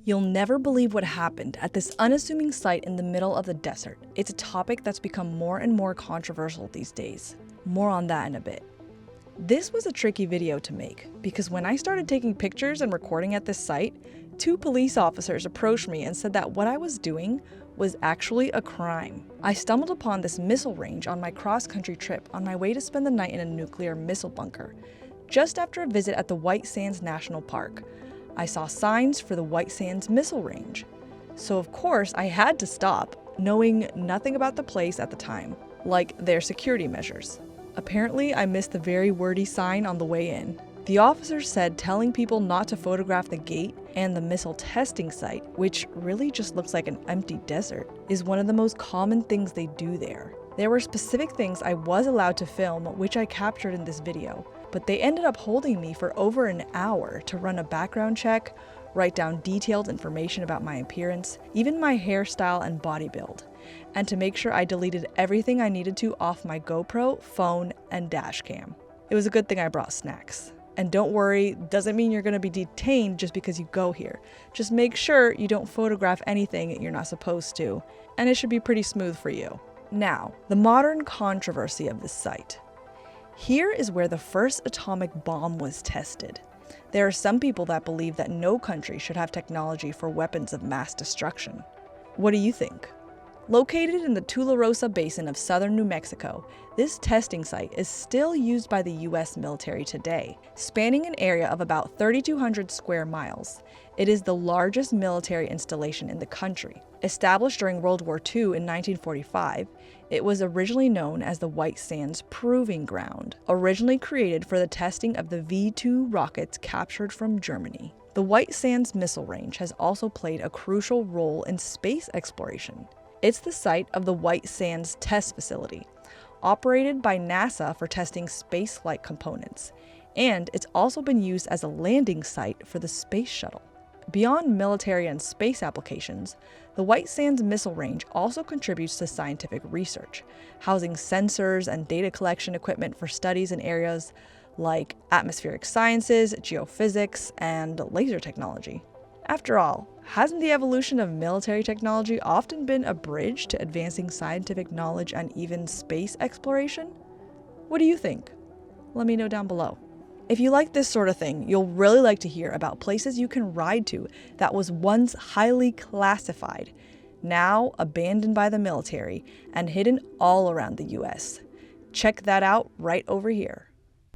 You'll never believe what happened at this unassuming site in the middle of the desert. It's a topic that's become more and more controversial these days. More on that in a bit. This was a tricky video to make because when I started taking pictures and recording at this site, 2 police officers approached me and said that what I was doing was actually a crime. I stumbled upon this missile range on my cross-country trip on my way to spend the night in a nuclear missile bunker, just after a visit at the White Sands National Park. I saw signs for the White Sands Missile Range. So of course I had to stop, knowing nothing about the place at the time, like their security measures. Apparently I missed the very wordy sign on the way in. The officer said telling people not to photograph the gate and the missile testing site, which really just looks like an empty desert, is one of the most common things they do there. There were specific things I was allowed to film, which I captured in this video, but they ended up holding me for over an hour to run a background check, write down detailed information about my appearance, even my hairstyle and body build, and to make sure I deleted everything I needed to off my GoPro, phone, and dash cam. It was a good thing I brought snacks. And don't worry, doesn't mean you're going to be detained just because you go here. Just make sure you don't photograph anything you're not supposed to, and it should be pretty smooth for you. Now, the modern controversy of this site. Here is where the first atomic bomb was tested. There are some people that believe that no country should have technology for weapons of mass destruction. What do you think? Located in the Tularosa Basin of southern New Mexico, this testing site is still used by the US military today, spanning an area of about 3,200 square miles. It is the largest military installation in the country. Established during World War II in 1945, it was originally known as the White Sands Proving Ground, originally created for the testing of the V-2 rockets captured from Germany. The White Sands Missile Range has also played a crucial role in space exploration. It's the site of the White Sands Test Facility, operated by NASA for testing space-flight components, and it's also been used as a landing site for the space shuttle. Beyond military and space applications, the White Sands Missile Range also contributes to scientific research, housing sensors and data collection equipment for studies in areas like atmospheric sciences, geophysics, and laser technology. After all, hasn't the evolution of military technology often been a bridge to advancing scientific knowledge and even space exploration? What do you think? Let me know down below. If you like this sort of thing, you'll really like to hear about places you can ride to that was once highly classified, now abandoned by the military and hidden all around the US. Check that out right over here.